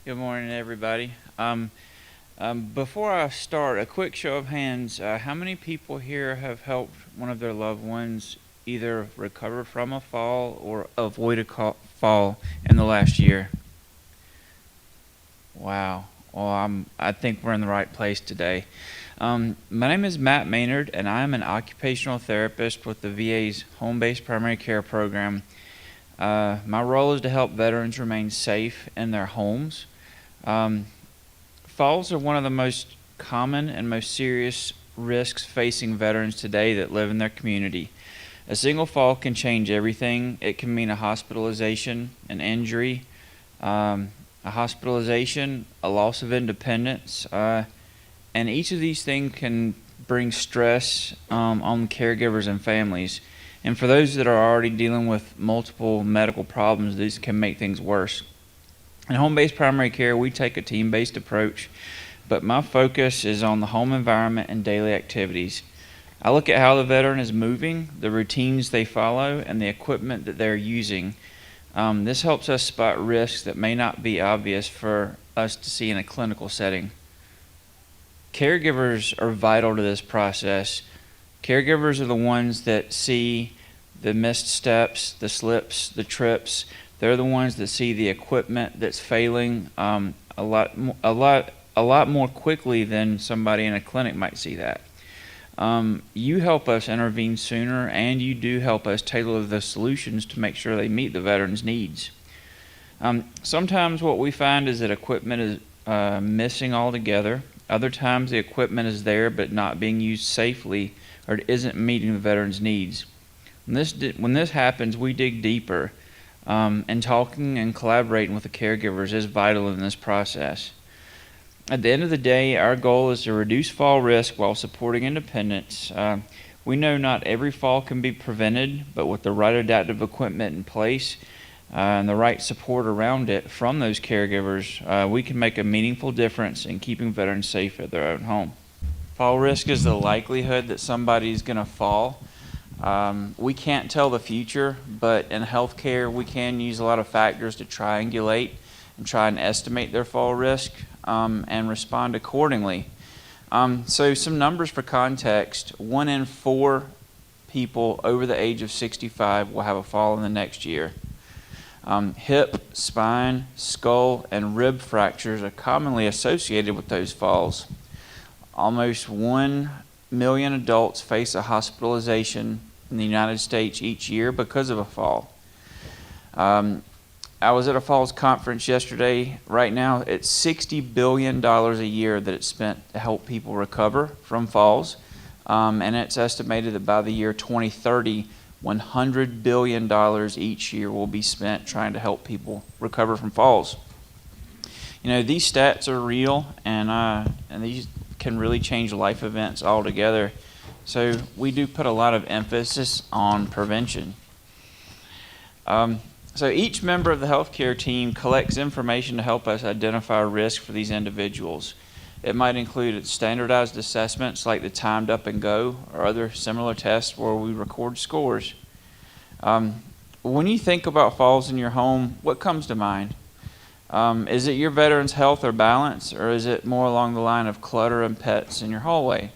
Good morning, everybody. Before I start, a quick show of hands. How many people here have helped one of their loved ones either recover from a fall or avoid a fall in the last year? Wow. Well, I think we're in the right place today. My name is Matt Maynard, and I am an occupational therapist with the VA's home-based primary care program. My role is to help veterans remain safe in their homes. Um, Falls are one of the most common and most serious risks facing veterans today that live in their community. A single fall can change everything. It can mean a hospitalization, an injury, a hospitalization, a loss of independence, and each of these things can bring stress on caregivers and families. And for those that are already dealing with multiple medical problems, these can make things worse. In home-based primary care, we take a team-based approach, but my focus is on the home environment and daily activities. I look at how the veteran is moving, the routines they follow, and the equipment that they're using. This helps us spot risks that may not be obvious for us to see in a clinical setting. Caregivers are vital to this process. Caregivers are the ones that see the missed steps, the slips, the trips. They're the ones that see the equipment that's failing a lot more quickly than somebody in a clinic might see that. You help us intervene sooner, and you do help us tailor the solutions to make sure they meet the veteran's needs. Sometimes what we find is that equipment is missing altogether. Other times the equipment is there but not being used safely, or it isn't meeting the veteran's needs. When this happens, we dig deeper, and talking and collaborating with the caregivers is vital in this process. At the end of the day, our goal is to reduce fall risk while supporting independence. We know not every fall can be prevented, but with the right adaptive equipment in place and the right support around it from those caregivers, we can make a meaningful difference in keeping veterans safe at their own home. Fall risk is the likelihood that somebody's going to fall. We can't tell the future, but in healthcare, we can use a lot of factors to triangulate and try and estimate their fall risk and respond accordingly. So some numbers for context: 1 in 4 people over the age of 65 will have a fall in the next year. Hip, spine, skull, and rib fractures are commonly associated with those falls. Almost 1 million adults face a hospitalization in the United States each year because of a fall. I was at a falls conference yesterday. Right now, it's $60 billion a year that it's spent to help people recover from falls. And it's estimated that by the year 2030, $100 billion each year will be spent trying to help people recover from falls. You know, these stats are real, and these can really change life events altogether. So we do put a lot of emphasis on prevention. So each member of the healthcare team collects information to help us identify risk for these individuals. It might include standardized assessments like the timed up and go or other similar tests where we record scores. When you think about falls in your home, what comes to mind? Is it your veteran's health or balance, or is it more along the line of clutter and pets in your hallway?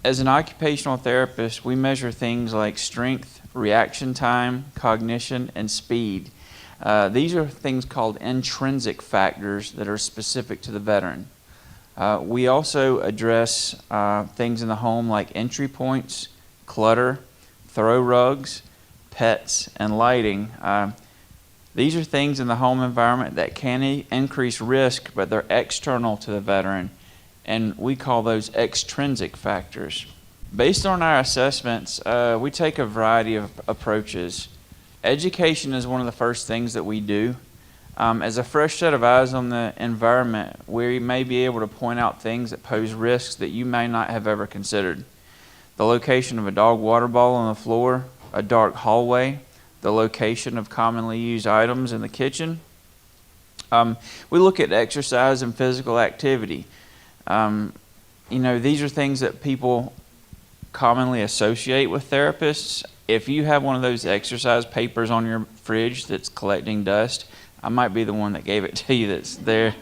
As an occupational therapist, we measure things like strength, reaction time, cognition, and speed. These are things called intrinsic factors that are specific to the veteran. We also address things in the home like entry points, clutter, throw rugs, pets, and lighting. These are things in the home environment that can increase risk, but they're external to the veteran, and we call those extrinsic factors. Based on our assessments, we take a variety of approaches. Education is one of the first things that we do. As a fresh set of eyes on the environment, we may be able to point out things that pose risks that you may not have ever considered. The location of a dog water bottle on the floor, a dark hallway, the location of commonly used items in the kitchen. We look at exercise and physical activity. These are things that people commonly associate with therapists. If you have one of those exercise papers on your fridge that's collecting dust, I might be the one that gave it to you that's there.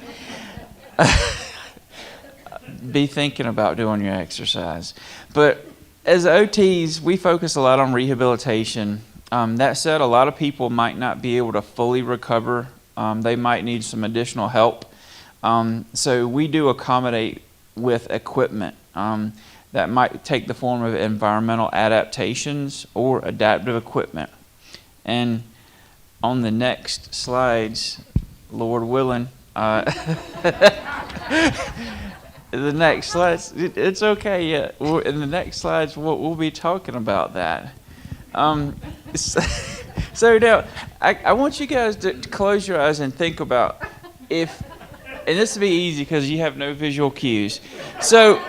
Be thinking about doing your exercise. But as OTs, we focus a lot on rehabilitation. That said, a lot of people might not be able to fully recover. They might need some additional help. So we do accommodate with equipment that might take the form of environmental adaptations or adaptive equipment. And on the next slides, Lord willing, the next slides, it's okay, yeah. In the next slides, we'll be talking about that. So now, I want you guys to close your eyes and think about if, and this will be easy because you have no visual cues. So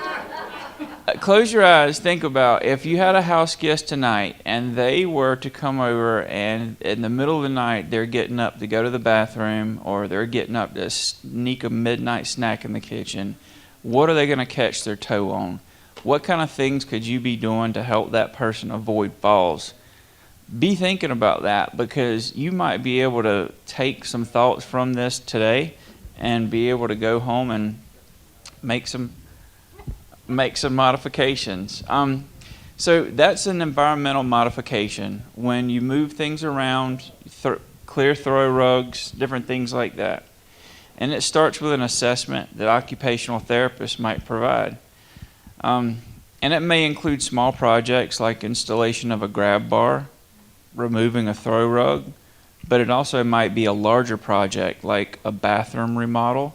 close your eyes, think about if you had a house guest tonight and they were to come over and in the middle of the night they're getting up to go to the bathroom or they're getting up to sneak a midnight snack in the kitchen. What are they going to catch their toe on? What kind of things could you be doing to help that person avoid falls? Be thinking about that because you might be able to take some thoughts from this today and be able to go home and make some modifications. So that's an environmental modification. When you move things around, clear throw rugs, different things like that. And it starts with an assessment that occupational therapists might provide. And it may include small projects like installation of a grab bar, removing a throw rug, but it also might be a larger project like a bathroom remodel,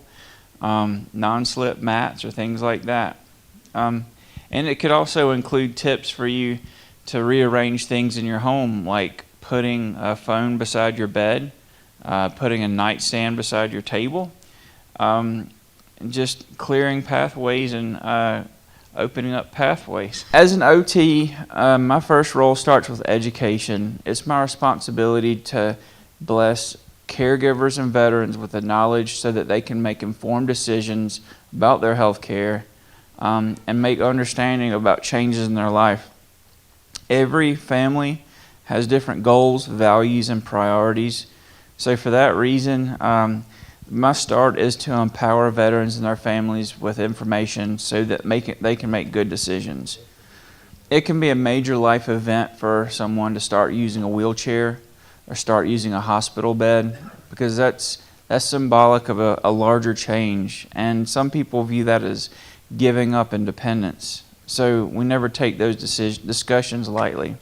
non-slip mats or things like that. And it could also include tips for you to rearrange things in your home like putting a phone beside your bed, putting a nightstand beside your table, just clearing pathways and opening up pathways. As an OT, my first role starts with education. It's my responsibility to bless caregivers and veterans with the knowledge so that they can make informed decisions about their health care and make understanding about changes in their life. Every family has different goals, values, and priorities. So for that reason, my start is to empower veterans and their families with information so that they can make good decisions. It can be a major life event for someone to start using a wheelchair or start using a hospital bed because that's symbolic of a larger change. And some people view that as giving up independence. So we never take those discussions lightly.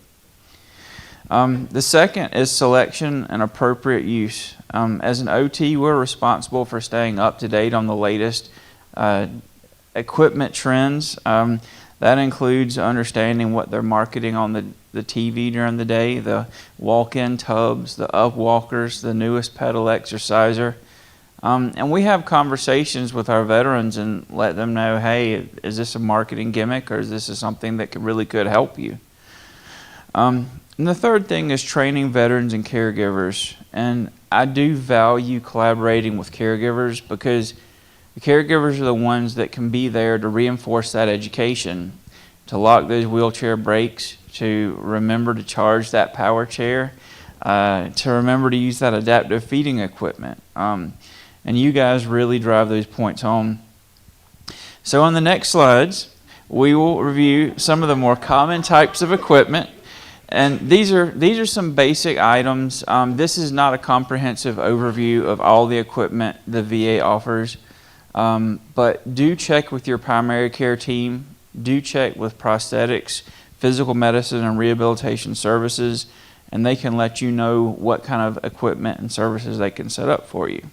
The second is selection and appropriate use. As an OT, we're responsible for staying up to date on the latest equipment trends. That includes understanding what they're marketing on the TV during the day, the walk-in tubs, the up walkers, the newest pedal exerciser. And we have conversations with our veterans and let them know, hey, is this a marketing gimmick or is this something that really could help you? And the third thing is training veterans and caregivers. And I do value collaborating with caregivers because the caregivers are the ones that can be there to reinforce that education, to lock those wheelchair brakes, to remember to charge that power chair, to remember to use that adaptive feeding equipment. And you guys really drive those points home. So on the next slides, we will review some of the more common types of equipment. And these are some basic items. This is not a comprehensive overview of all the equipment the VA offers, but do check with your primary care team. Do check with prosthetics, physical medicine, and rehabilitation services, and they can let you know what kind of equipment and services they can set up for you.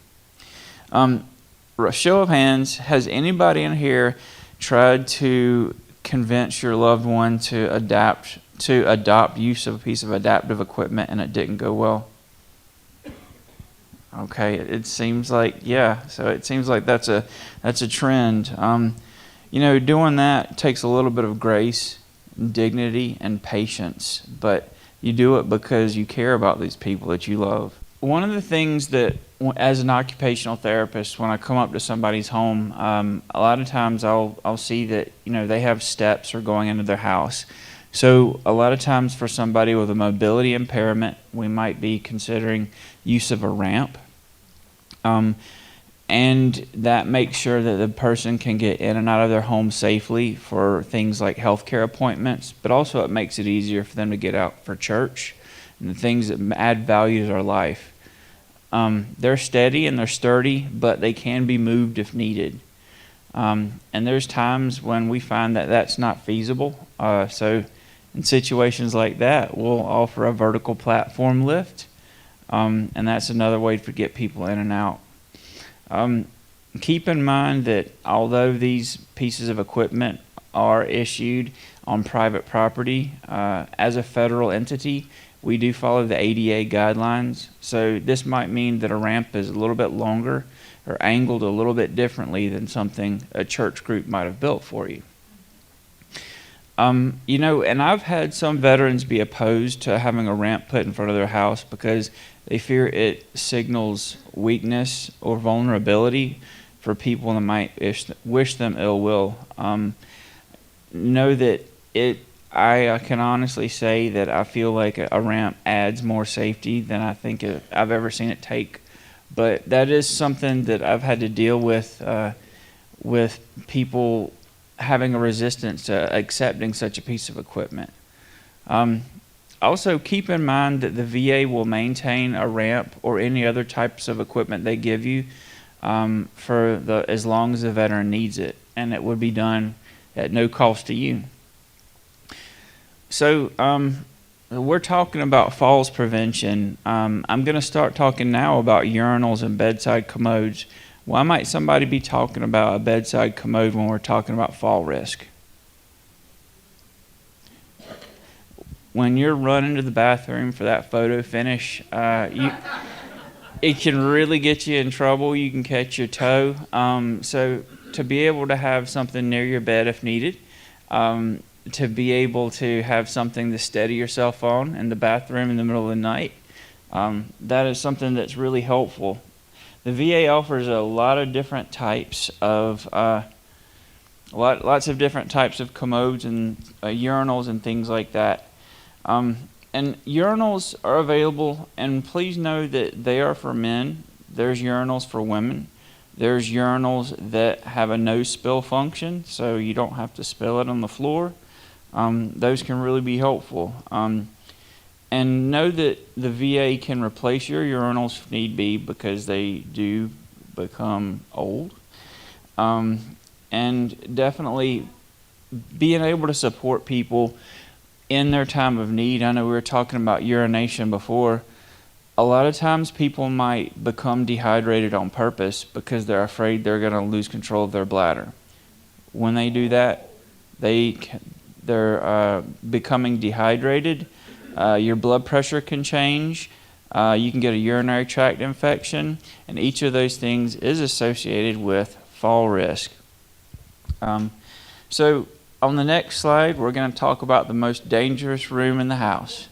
Show of hands, has anybody in here tried to convince your loved one to adopt use of a piece of adaptive equipment and it didn't go well? Okay, it seems like, yeah, so it seems like that's a trend. Doing that takes a little bit of grace, dignity, and patience, but you do it because you care about these people that you love. One of the things that, as an occupational therapist, when I come up to somebody's home, a lot of times I'll see that they have steps or going into their house. So a lot of times for somebody with a mobility impairment, we might be considering use of a ramp. And that makes sure that the person can get in and out of their home safely for things like healthcare appointments, but also it makes it easier for them to get out for church and the things that add value to their life. They're steady and they're sturdy, but they can be moved if needed. And there's times when we find that that's not feasible. So in situations like that, we'll offer a vertical platform lift, and that's another way to get people in and out. Keep in mind that although these pieces of equipment are issued on private property, as a federal entity, we do follow the ADA guidelines. So this might mean that a ramp is a little bit longer or angled a little bit differently than something a church group might have built for you. And I've had some veterans be opposed to having a ramp put in front of their house because they fear it signals weakness or vulnerability for people that might wish them ill will. Know that I can honestly say that I feel like a ramp adds more safety than I think I've ever seen it take. But that is something that I've had to deal with people having a resistance to accepting such a piece of equipment. Also, keep in mind that the VA will maintain a ramp or any other types of equipment they give you as long as the veteran needs it, and it would be done at no cost to you. So we're talking about falls prevention. I'm going to start talking now about urinals and bedside commodes. Why might somebody be talking about a bedside commode when we're talking about fall risk? When you're running to the bathroom for that photo finish, it can really get you in trouble. You can catch your toe. So to be able to have something near your bed if needed, to be able to have something to steady yourself on in the bathroom in the middle of the night, that is something that's really helpful. The VA offers a lot of different types of lots of different types of commodes and urinals and things like that. And urinals are available, and please know that they are for men. There's urinals for women. There's urinals that have a no spill function, so you don't have to spill it on the floor. Those can really be helpful. And know that the VA can replace your urinals if need be, because they do become old. And definitely being able to support people in their time of need. I know we were talking about urination before. A lot of times people might become dehydrated on purpose because they're afraid they're going to lose control of their bladder. When they do that, they're becoming dehydrated. Your blood pressure can change. You can get a urinary tract infection, and each of those things is associated with fall risk. So on the next slide, we're going to talk about the most dangerous room in the house.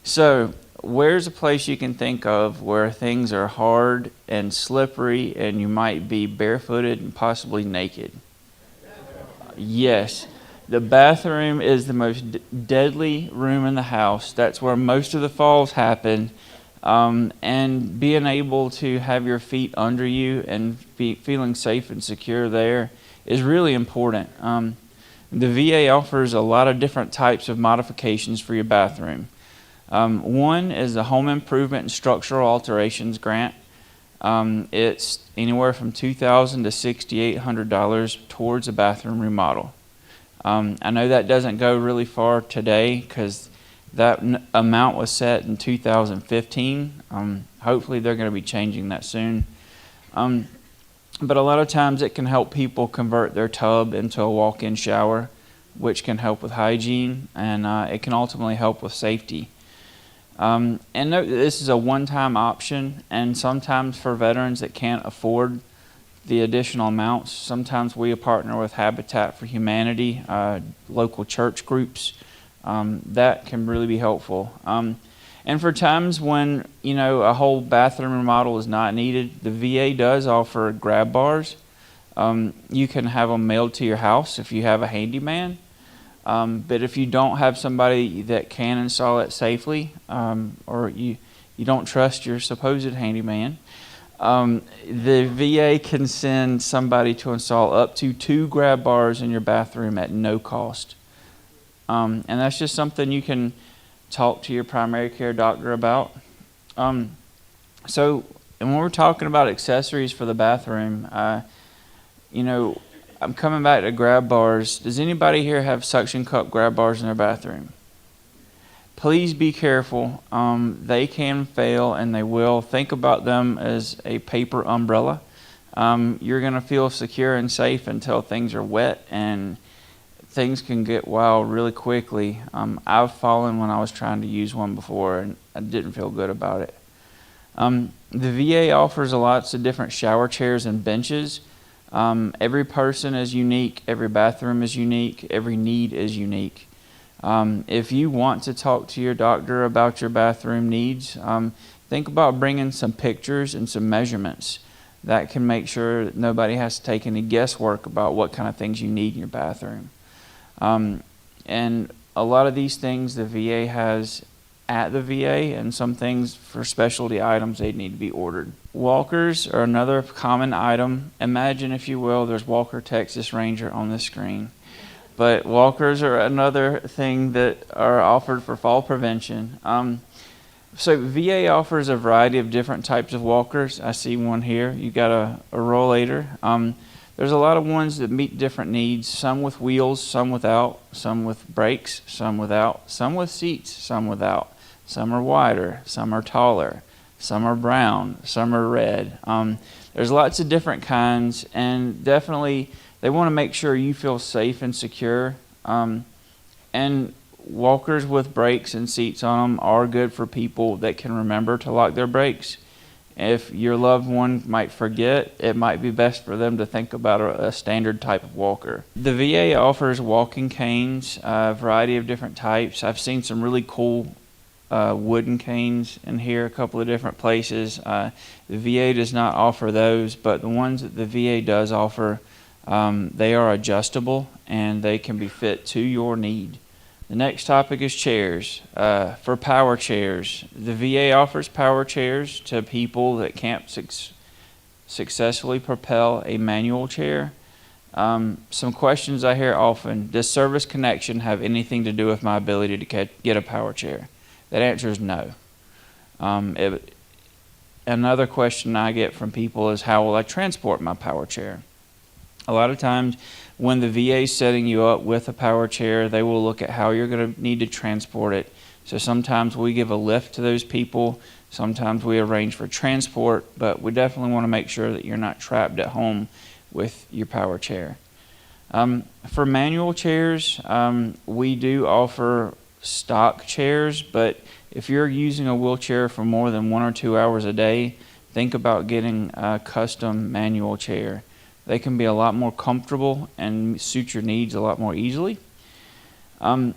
So where's a place you can think of where things are hard and slippery and you might be barefooted and possibly naked? Yes. The bathroom is the most deadly room in the house. That's where most of the falls happen. And being able to have your feet under you and feeling safe and secure there is really important. The VA offers a lot of different types of modifications for your bathroom. One is the Home Improvement and Structural Alterations Grant. It's anywhere from $2,000 to $6,800 towards a bathroom remodel. I know that doesn't go really far today because that amount was set in 2015. Hopefully they're going to be changing that soon. But a lot of times it can help people convert their tub into a walk-in shower, which can help with hygiene, and it can ultimately help with safety. And note that this is a one-time option, and sometimes for veterans that can't afford the additional amounts, sometimes we partner with Habitat for Humanity, local church groups. That can really be helpful. And for times when, a whole bathroom remodel is not needed, the VA does offer grab bars. You can have them mailed to your house if you have a handyman. But if you don't have somebody that can install it safely, or you don't trust your supposed handyman, The VA can send somebody to install up to 2 grab bars in your bathroom at no cost. And that's just something you can talk to your primary care doctor about. And when we're talking about accessories for the bathroom, I'm coming back to grab bars. Does anybody here have suction cup grab bars in their bathroom? Please be careful. They can fail, and they will. Think about them as a paper umbrella. You're going to feel secure and safe until things are wet, and things can get wild really quickly. I've fallen when I was trying to use one before, and I didn't feel good about it. The VA offers lots of different shower chairs and benches. Every person is unique. Every bathroom is unique. Every need is unique. If you want to talk to your doctor about your bathroom needs, think about bringing some pictures and some measurements. That can make sure that nobody has to take any guesswork about what kind of things you need in your bathroom. And a lot of these things the VA has at the VA, and some things for specialty items they need to be ordered. Walkers are another common item. Imagine, if you will, there's Walker Texas Ranger on the screen. But walkers are another thing that are offered for fall prevention. So VA offers a variety of different types of walkers. I see one here. You got a rollator. There's a lot of ones that meet different needs, some with wheels, some without, some with brakes, some without, some with seats, some without. Some are wider, some are taller, some are brown, some are red. There's lots of different kinds, and definitely they want to make sure you feel safe and secure. And walkers with brakes and seats on them are good for people that can remember to lock their brakes. If your loved one might forget, it might be best for them to think about a standard type of walker. The VA offers walking canes, a variety of different types. I've seen some really cool wooden canes in here, a couple of different places. The VA does not offer those, but the ones that the VA does offer, they are adjustable and they can be fit to your need. The next topic is chairs. For power chairs, the VA offers power chairs to people that can't successfully propel a manual chair. Some questions I hear often: does service connection have anything to do with my ability to get a power chair? That answer is no. Another question I get from people is, how will I transport my power chair? A lot of times when the VA is setting you up with a power chair, they will look at how you're going to need to transport it. So sometimes we give a lift to those people. Sometimes we arrange for transport, but we definitely want to make sure that you're not trapped at home with your power chair. For manual chairs, we do offer stock chairs, but if you're using a wheelchair for more than 1 or 2 hours a day, think about getting a custom manual chair. They can be a lot more comfortable and suit your needs a lot more easily. The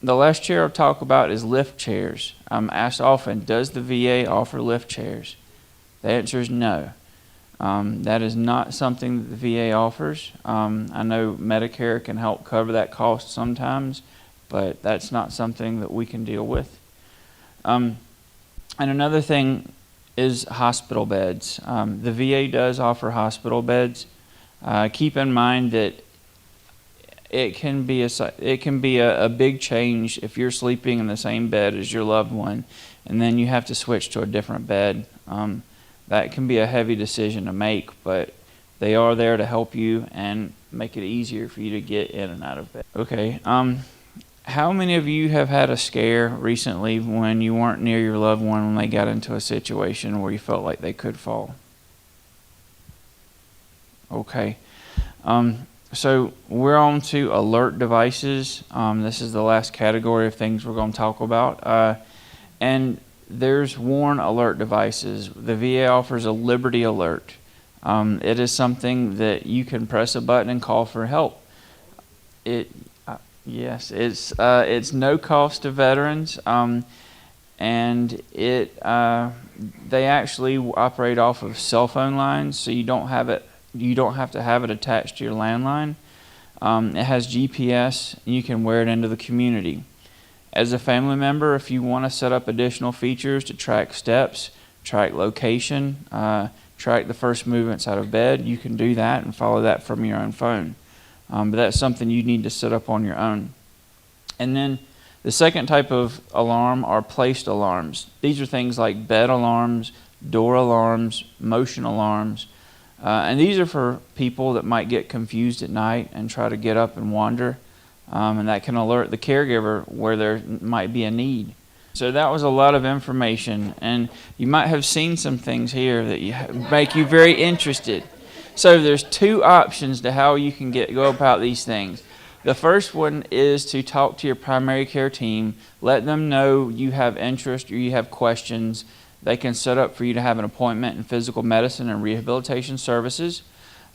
last chair I'll talk about is lift chairs. I'm asked often, does the VA offer lift chairs? The answer is no. That is not something that the VA offers. I know Medicare can help cover that cost sometimes, but that's not something that we can deal with. And another thing is hospital beds. The VA does offer hospital beds. Keep in mind that it can be a big change if you're sleeping in the same bed as your loved one, and then you have to switch to a different bed. That can be a heavy decision to make, but they are there to help you and make it easier for you to get in and out of bed. Okay. How many of you have had a scare recently when you weren't near your loved one when they got into a situation where you felt like they could fall? Okay. So we're on to alert devices. This is the last category of things we're going to talk about. And there's WARN alert devices. The VA offers a Liberty Alert. It is something that you can press a button and call for help. Yes, it's no cost to veterans, and they actually operate off of cell phone lines, so you don't have to have it attached to your landline. It has GPS, and you can wear it into the community. As a family member, if you want to set up additional features to track steps, track location, track the first movements out of bed, you can do that and follow that from your own phone. But that's something you need to set up on your own. And then the second type of alarm are placed alarms. These are things like bed alarms, door alarms, motion alarms. And these are for people that might get confused at night and try to get up and wander. And that can alert the caregiver where there might be a need. So that was a lot of information, and you might have seen some things here that make you very interested. So there's two options to how you can go about these things. The first one is to talk to your primary care team, let them know you have interest or you have questions. They can set up for you to have an appointment in physical medicine and rehabilitation services,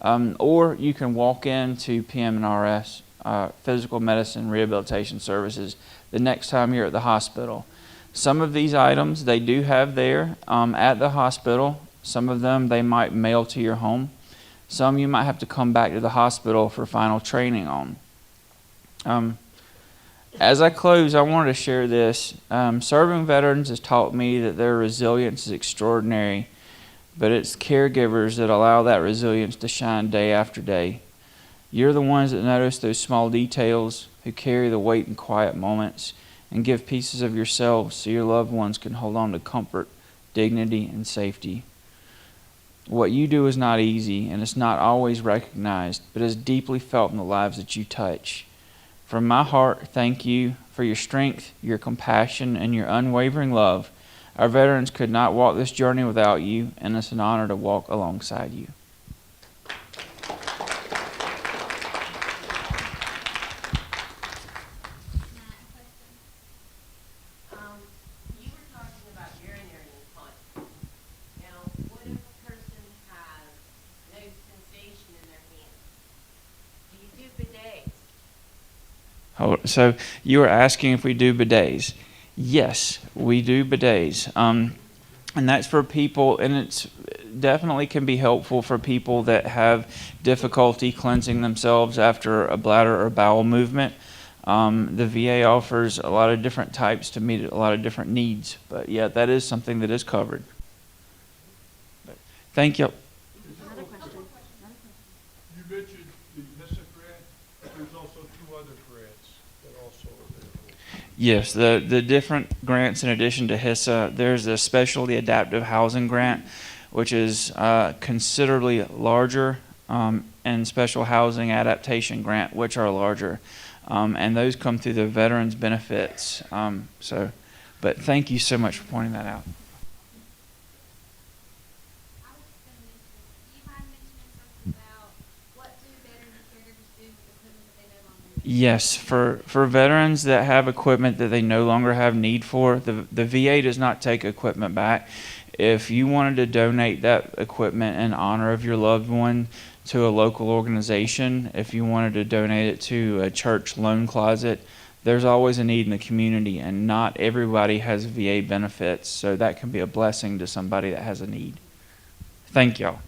or you can walk into PM&RS, physical medicine rehabilitation services, the next time you're at the hospital. Some of these items they do have there at the hospital. Some of them they might mail to your home. Some you might have to come back to the hospital for final training on. As I close, I wanted to share this. Serving veterans has taught me that their resilience is extraordinary, but it's caregivers that allow that resilience to shine day after day. You're the ones that notice those small details, who carry the weight in quiet moments, and give pieces of yourselves so your loved ones can hold on to comfort, dignity, and safety. What you do is not easy, and it's not always recognized, but is deeply felt in the lives that you touch. From my heart, thank you for your strength, your compassion, and your unwavering love. Our veterans could not walk this journey without you, and it's an honor to walk alongside you. So you were asking if we do bidets. Yes, we do bidets. And that's for people, and it's definitely can be helpful for people that have difficulty cleansing themselves after a bladder or bowel movement. The VA offers a lot of different types to meet a lot of different needs. But yeah, that is something that is covered. Thank you. Another question. You mentioned the HISA grant. There's also two other grants that also are available. Yes, the different grants in addition to HISA, there's a specialty adaptive housing grant, which is considerably larger, and special housing adaptation grant, which are larger. And those come through the veterans benefits. But thank you so much for pointing that out. Yes, for veterans that have equipment that they no longer have need for, the VA does not take equipment back. If you wanted to donate that equipment in honor of your loved one to a local organization, if you wanted to donate it to a church loan closet, there's always a need in the community, and not everybody has VA benefits, so that can be a blessing to somebody that has a need. Thank y'all.